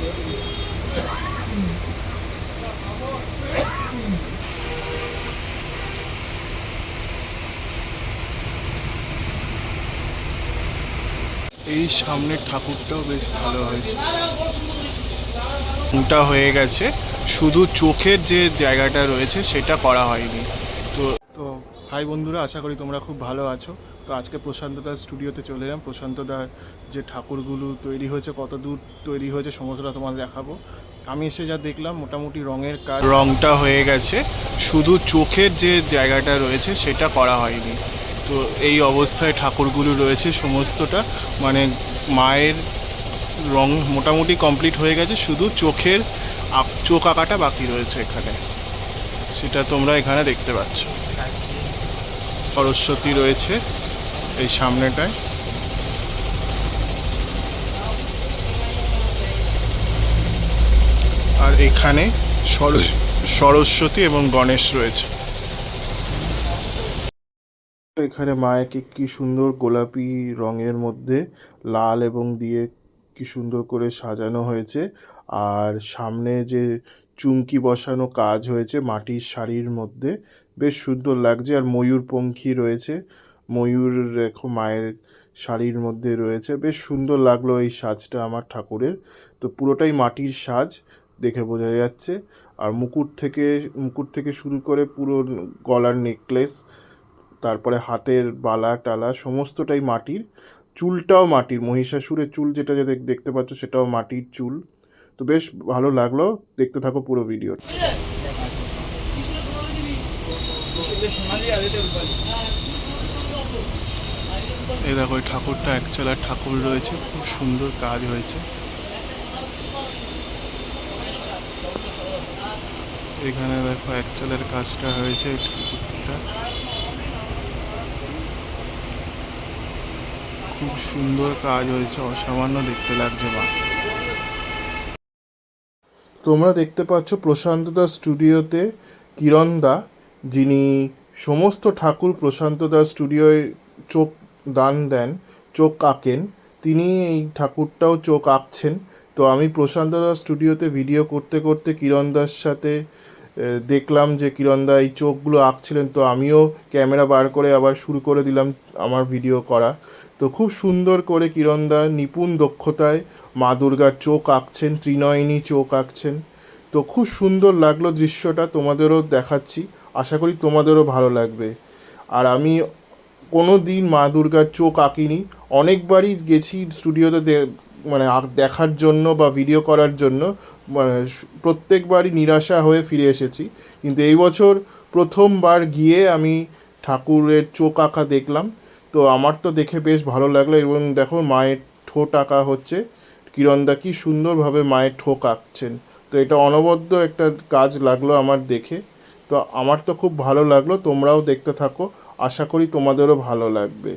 এই সামনের ঠাকুরটাও বেশ ভালো হয়েছে, ওটা হয়ে গেছে, শুধু চোখের যে জায়গাটা রয়েছে সেটা করা হয়নি। তো তো হাই বন্ধুরা, আশা করি তোমরা খুব ভালো আছো। তো আজকে প্রশান্তদার স্টুডিওতে চলে এলাম। প্রশান্তদার যে ঠাকুরগুলো তৈরি হয়েছে, কত দূর তৈরি হয়েছে সমস্তটা তোমাদের দেখাবো। আমি এসে যা দেখলাম, মোটামুটি রঙের কাজ, রঙটা হয়ে গেছে, শুধু চোখের যে জায়গাটা রয়েছে সেটা করা হয়নি। তো এই অবস্থায় ঠাকুরগুলো রয়েছে সমস্তটা, মানে মায়ের রং মোটামুটি কমপ্লিট হয়ে গেছে, শুধু চোখ আঁকাটা বাকি রয়েছে এখানে, সেটা তোমরা এখানে দেখতে পাচ্ছ। সরস্বতী রয়েছে এই সামনেটায়, আর এখানে সরস্বতী এবং গণেশ রয়েছে। এখানে মায়েকে কি সুন্দর গোলাপি রঙের মধ্যে লাল এবং দিয়ে কি সুন্দর করে সাজানো হয়েছে। আর সামনে যে চুমকি বসানো কাজ হয়েছে মাটির শাড়ির মধ্যে, বেশ সুন্দর লাগছে। আর ময়ূরপঙ্খী রয়েছে, ময়ূর দেখো মায়ের শাড়ির মধ্যে রয়েছে, বেশ সুন্দর লাগলো এই সাজটা আমার ঠাকুরের। তো পুরোটাই মাটির সাজ দেখে বোঝা যাচ্ছে। আর মুকুট থেকে শুরু করে পুরো গলার নেকলেস, তারপরে হাতের বালা টালা সমস্তটাই মাটির, চুলটাও মাটির, মহিষাসুরের চুল যেটা দেখতে পাচ্ছ সেটাও মাটির চুল। তো বেশ ভালো লাগলো, দেখতে থাকো পুরো ভিডিও। এই দেখো ওই ঠাকুরটা একচালার ঠাকুর রয়েছে, খুব সুন্দর কাজ হয়েছে। এখানে দেখো একচালার কাজটা হয়েছে, ঠাকুরটা খুব সুন্দর কাজ হয়েছে, অসামান্য দেখতে লাগছে। বা তোমরা দেখতে পাচ্ছ প্রশান্তদা স্টুডিওতে কিরণদা, যিনি সমস্ত ঠাকুর প্রশান্তদা স্টুডিওয় চোখ দান দেন, চোখ আঁকেন, তিনি এই ঠাকুরটাও চোখ আঁকছেন। তো আমি প্রশান্তদা স্টুডিওতে ভিডিও করতে করতে কিরণদার সাথে দেখলাম যে কিরণদা এই চোখগুলো আঁকছিলেন। তো আমিও ক্যামেরা বার করে আবার শুরু করে দিলাম আমার ভিডিও করা। তো খুব সুন্দর করে কিরণদা নিপুণ দক্ষতায় মা দুর্গার চোখ আঁকছেন, ত্রিনয়নী চোখ আঁকছেন। তো খুব সুন্দর লাগলো দৃশ্যটা, তোমাদেরও দেখাচ্ছি, আশা করি তোমাদেরও ভালো লাগবে। আর আমি কোনো দিন মা দুর্গার চোখ আঁকিনি, অনেকবারই গেছি স্টুডিওতে মানে দেখার জন্য বা ভিডিও করার জন্য, মানে প্রত্যেকবারই নিরাশা হয়ে ফিরে এসেছি। কিন্তু এই বছর প্রথমবার গিয়ে আমি ঠাকুরের চোখ আঁকা দেখলাম। তো আমার তো দেখে বেশ ভালো লাগলো। এবং দেখো মায়ের ঠোঁট আঁকা হচ্ছে, কিরণদা কি সুন্দরভাবে মায়ের ঠোঁট আঁকছেন। তো এটা অনবদ্য একটা কাজ লাগলো আমার দেখে। তো আমার তো খুব ভালো লাগলো, তোমরাও দেখতে থাকো, আশা করি তোমাদেরও ভালো লাগবে।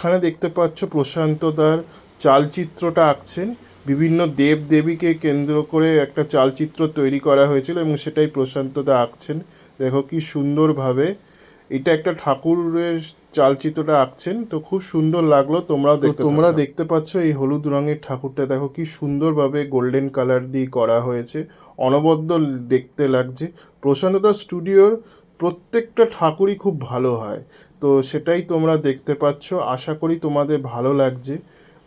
এখানে দেখতে পাচ্ছ প্রশান্তদার চালচিত্রটা আঁকছেন। বিভিন্ন দেব দেবীকে কেন্দ্র করে একটা চালচিত্র তৈরি করা হয়েছিল এবং সেটাই প্রশান্তদা আঁকছেন। দেখো কি সুন্দরভাবে এটা একটা ঠাকুরের চালচিত্রটা আঁকছেন, তো খুব সুন্দর লাগলো। তোমরা দেখতে পাচ্ছ এই হলুদ রঙের ঠাকুরটা দেখো কি সুন্দরভাবে গোল্ডেন কালার দিয়ে করা হয়েছে, অনবদ্য দেখতে লাগছে। প্রশান্তদা স্টুডিওর প্রত্যেকটা ঠাকুরই খুব ভালো হয়, তো সেটাই তোমরা দেখতে পাচ্ছ। আশা করি তোমাদের ভালো লাগছে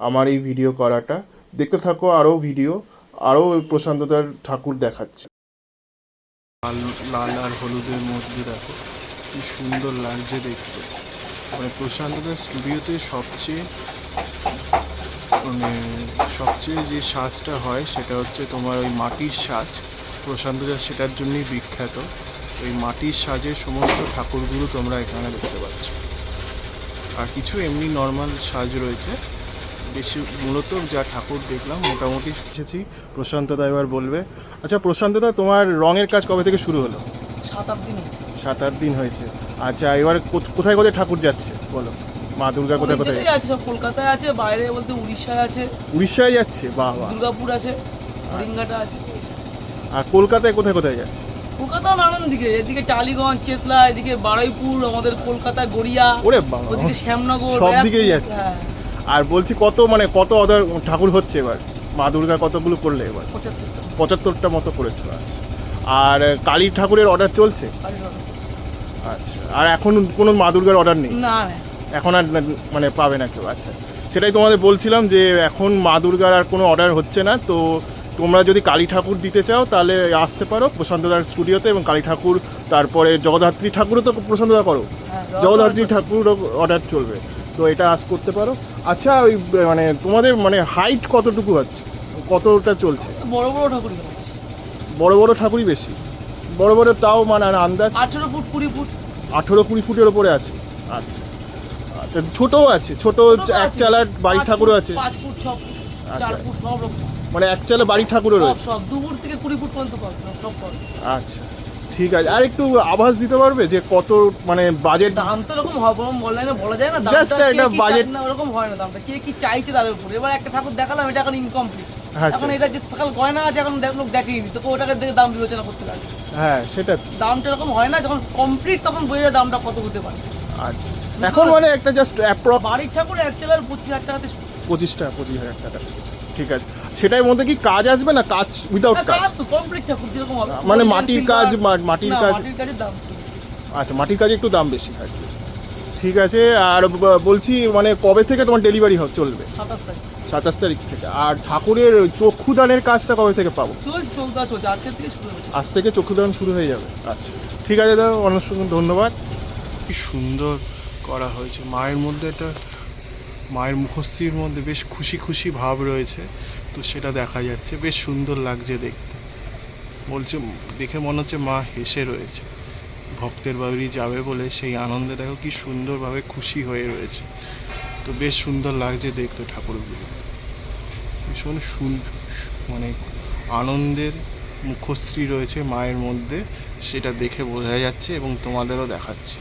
আমার এই ভিডিও করাটা। দেখতে থাকো আরও ভিডিও, আরও প্রশান্তদার ঠাকুর দেখাচ্ছে। লাল আর হলুদের মধ্যে দেখো কি সুন্দর লাগছে দেখতে। মানে প্রশান্তদার স্টুডিওতে সবচেয়ে যে সাজটা হয় সেটা হচ্ছে তোমার ওই মাটির সাজ। প্রশান্তদা সেটার জন্যই বিখ্যাত। ওই মাটির সাজের সমস্ত ঠাকুরগুলো তোমরা এখানে দেখতে পাচ্ছ। আর কিছু এমনি নর্মাল সাজ রয়েছে, বেশি মূলত যা ঠাকুর দেখলাম মোটামুটি এসেছি। প্রশান্তদা এবার বলবে। আচ্ছা প্রশান্তদা, তোমার রঙের কাজ কবে থেকে শুরু হলো? 7-8 দিন হয়েছে। 7-8 দিন হয়েছে। আচ্ছা, এবার কোথায় কোথায় ঠাকুর যাচ্ছে বলো? মা দুর্গা কোথায় কোথায় আছে? সব কলকাতায় আছে, বাইরে বলতে উড়িষ্যায় আছে। উড়িষ্যায় যাচ্ছে? বাহ বাহ। দুর্গাপুর আছে, হরিঙ্গাটা আছে। আর কলকাতায় কোথায় কোথায় যাচ্ছে? কলকাতা নানান দিকে, এদিকে টালিগঞ্জ, চেতলা, এদিকে বারুইপুর, আমাদের কলকাতা গড়িয়া, ওরে বাবা, ওদিকে শ্যামনগর, সব দিকেই যাচ্ছে। আর বলছি কত অর্ডার ঠাকুর হচ্ছে এবার? মা দুর্গা কতগুলো করলে এবার? 75টা মতো করেছে। আচ্ছা, আর কালী ঠাকুরের অর্ডার চলছে? আচ্ছা, আর এখন কোনো মা দুর্গার অর্ডার নেই? না, এখন আর মানে পাবে না কেউ? আচ্ছা, সেটাই তোমাদের বলছিলাম যে এখন মা দুর্গার আর কোনো অর্ডার হচ্ছে না। তো তোমরা যদি কালী ঠাকুর দিতে চাও তাহলে আসতে পারো প্রশান্তদার স্টুডিওতে। এবং কালী ঠাকুর, তারপরে জগদ্ধাত্রী ঠাকুরও তো প্রশান্তদা করো, জগদ্ধাত্রী ঠাকুরও অর্ডার চলবে, তো এটা করতে পারো। আচ্ছা, ওই মানে তোমাদের মানে হাইট কতটুকু আছে, কতটা চলছে? বড় বড় ঠাকুরই, বড় বড় ঠাকুরই বেশি। বড় বড় তাও মানে আন্দাজ 18 ফুট 20 ফুট। 18-20 ফুটের ওপরে আছে। আচ্ছা আচ্ছা, ছোটও আছে, ছোট এক চালার বাড়ির ঠাকুরও আছে? 5 ফুট 6 ফুট 4 ফুট সব রকম, মানে এক চালা বাড়ির ঠাকুরও রয়েছে? সব 2 ফুট থেকে 20 ফুট পর্যন্ত পাবে সব পাবে। আচ্ছা ঠিক আছে। আর একটু আভাস দিতে পারবে যে কত মানে বাজেট? দাম তো এরকম হবে অনলাইনে বলা যায় না, জাস্ট একটা বাজেট না, ওরকম হয় না। দামটা কে কি চাইছে তার উপর। এবার একটা ঠাকুর দেখালাম, এটা এখন ইনকমপ্লিট। আচ্ছা, এখন এটা যে সকাল গয়না আছে, এখন লোক দেখেনি, তো ওটাকে দেখে দাম বিবেচনা করতে লাগে। হ্যাঁ, সেটা দামটা এরকম হয় না, যখন কমপ্লিট তখন বোঝা যায় দামটা কত হতে পারে। আচ্ছা, এখন মানে একটা জাস্ট অ্যাপ্রক্স বাড়ির ঠাকুর এক চালার 25,000 টাকাতে 25,000 টাকা। ঠিক আছে, সেটার মধ্যে কি কাজ আসবে না কাজ উইদাউট কাজ? কাজ তো কমপ্লিট ঠাকুর যেরকম হবে, মানে মাটির কাজ, মাটির কাজ। মাটির কাজের দাম আচ্ছা, মাটির কাজে একটু দাম বেশি থাকবে। ঠিক আছে। আর বলছি মানে কবে থেকে তোমার ডেলিভারি চলবে? 27 তারিখ থেকে। আর ঠাকুরের চক্ষুদানের কাজটা কবে থেকে পাবো? চলছে আজকের থেকে শুরু হয়েছে। আজ থেকে চক্ষুদান শুরু হয়ে যাবে? আচ্ছা ঠিক আছে দাদা, অনেক ধন্যবাদ। কি সুন্দর করা হয়েছে। মায়ের মধ্যে একটা, মায়ের মুখশ্রীর মধ্যে বেশ খুশি খুশি ভাব রয়েছে, তো সেটা দেখা যাচ্ছে। বেশ সুন্দর লাগছে দেখতে। বলছে দেখে মনে হচ্ছে মা হেসে রয়েছে, ভক্তের বাড়ি যাবে বলে সেই আনন্দে দেখো কি সুন্দরভাবে খুশি হয়ে রয়েছে। তো বেশ সুন্দর লাগছে দেখতে ঠাকুরগুলো। ভীষণ মানে আনন্দের মুখশ্রী রয়েছে মায়ের মধ্যে, সেটা দেখে বোঝা যাচ্ছে এবং তোমাদেরও দেখাচ্ছে।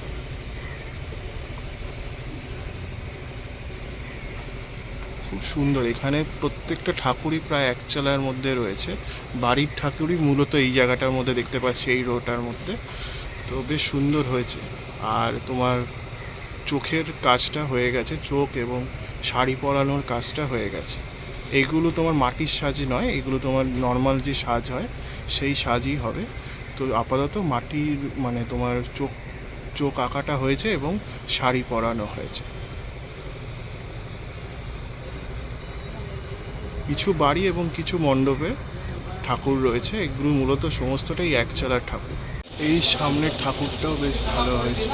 খুব সুন্দর। এখানে প্রত্যেকটা ঠাকুরই প্রায় এক চালার মধ্যে রয়েছে। বাড়ির ঠাকুরই মূলত এই জায়গাটার মধ্যে দেখতে পাচ্ছি, এই রোটার মধ্যে। তো বেশ সুন্দর হয়েছে। আর তোমার চোখের কাজটা হয়ে গেছে, চোখ এবং শাড়ি পরানোর কাজটা হয়ে গেছে। এইগুলো তোমার মাটির সাজ নয়, এগুলো তোমার নর্মাল যে সাজ হয় সেই সাজই হবে। তো আপাতত মাটির মানে তোমার চোখ আঁকাটা হয়েছে এবং শাড়ি পরানো হয়েছে। কিছু বাড়ি এবং কিছু মণ্ডপে ঠাকুর রয়েছে, এগুলো মূলত সমস্তটাই এক চালার ঠাকুর। এই সামনের ঠাকুরটাও বেশ ভালো হয়েছে।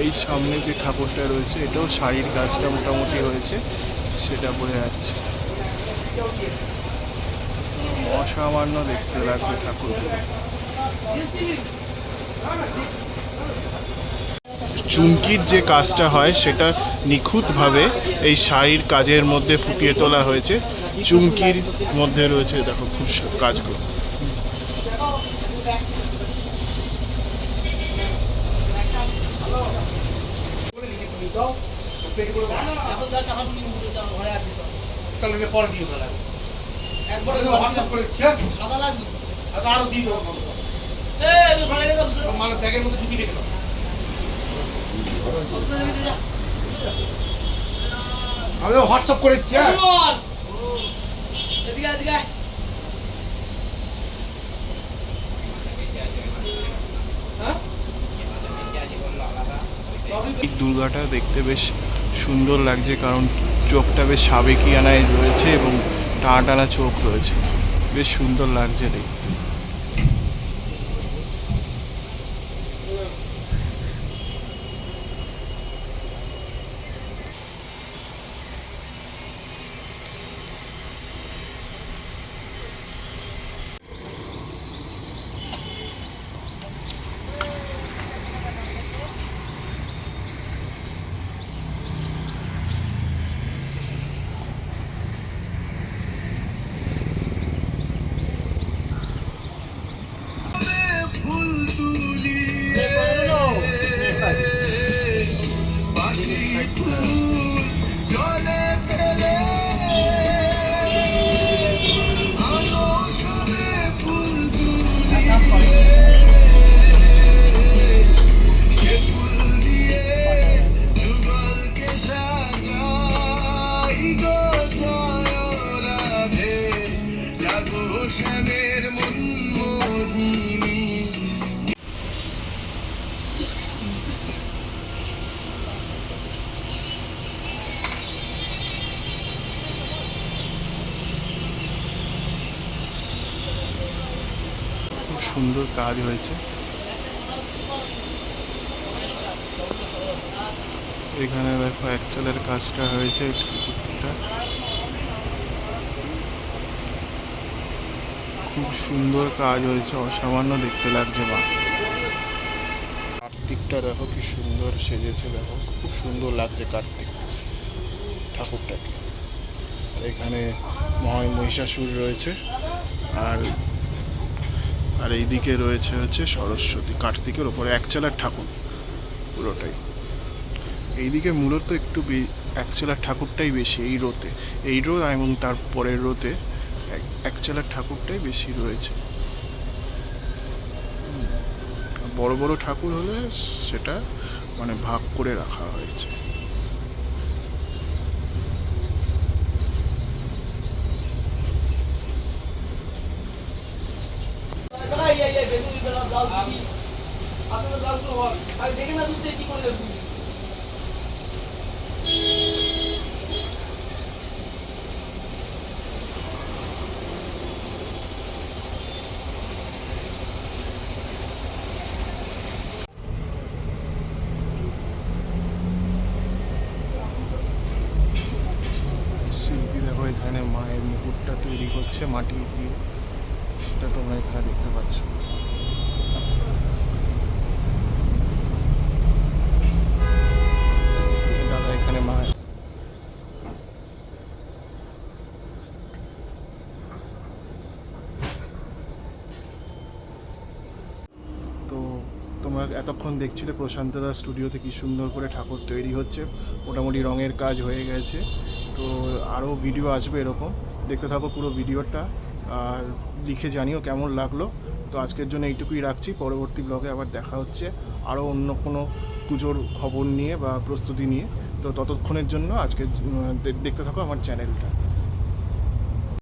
এই সামনে যে ঠাকুরটা রয়েছে এটাও শাড়ির কাজটা মোটামুটি হয়েছে, সেটা বোঝা যাচ্ছে। অসামান্য দেখতে লাগবে ঠাকুরগুলো। চুমকির যে কাজটা হয় সেটা নিখুঁতভাবে এই শাড়ির কাজের মধ্যে ফুটিয়ে তোলা হয়েছে। চুমকির মধ্যে রয়েছে দেখো খুব কাজগুলো। এখন যা টাকা তুমি ঘরে আছিস তো। তাহলে পরে দিয়ে দেবো একবারে হোয়াটসঅ্যাপ করে দিচ্ছি সাদা লাগবে আরো দিয়ে দেবো তুই ঘরে গেলে মানে ব্যাগের মধ্যে ঢুকিয়ে রেখে দাও আমি হোয়াটসঅ্যাপ করে দিচ্ছি এদিকে এদিকে এই দুর্গাটা দেখতে বেশ সুন্দর লাগছে, কারণ চোখটা বেশ সাবেকিয়ানায় রয়েছে এবং টানা টানা চোখ রয়েছে, বেশ সুন্দর লাগছে দেখতে। খুব সুন্দর কাজ হয়েছে। এখানে দেখো অ্যাকচুয়ালের কাজটা হয়েছে, ঠাকুরটা খুব সুন্দর কাজ হয়েছে, অসামান্য দেখতে লাগছে। বা কার্তিকটা দেখো কি সুন্দর সেজেছে, দেখো খুব সুন্দর লাগছে কার্তিক ঠাকুরটাকে। এখানে মহিষাসুর রয়েছে, আর আর এইদিকে রয়েছে হচ্ছে সরস্বতী, কার্তিকের ওপরে একচালার ঠাকুর পুরোটাই। এইদিকে মূলত একটু একচালার ঠাকুরটাই বেশি, এই রো এবং তার পরের রোতে একচালার ঠাকুরটাই বেশি রয়েছে। বড় বড় ঠাকুর হলে সেটা মানে ভাগ করে রাখা হয়েছে। দেখে না তুই কি করে শিল্পী দেখো এখানে মায়ের মুকুটটা তৈরি করছে মাটি দিয়ে, সেটা তোমরা এখানে দেখতে পাচ্ছ। দাদা এখানে মায়ের তো তোমরা এতক্ষণ দেখছিলে প্রশান্ত দাস স্টুডিওতে কি সুন্দর করে ঠাকুর তৈরি হচ্ছে, মোটামুটি রঙের কাজ হয়ে গেছে। তো আরও ভিডিও আসবে এরকম, দেখতে থাকো পুরো ভিডিওটা আর লিখে জানিও কেমন লাগলো। তো আজকের জন্য এইটুকুই রাখছি, পরবর্তী ব্লগে আবার দেখা হচ্ছে আরও অন্য কোনো পুজোর খবর নিয়ে বা প্রস্তুতি নিয়ে। তো ততক্ষণের জন্য আজকে দেখতে থাকো আমার চ্যানেলটা।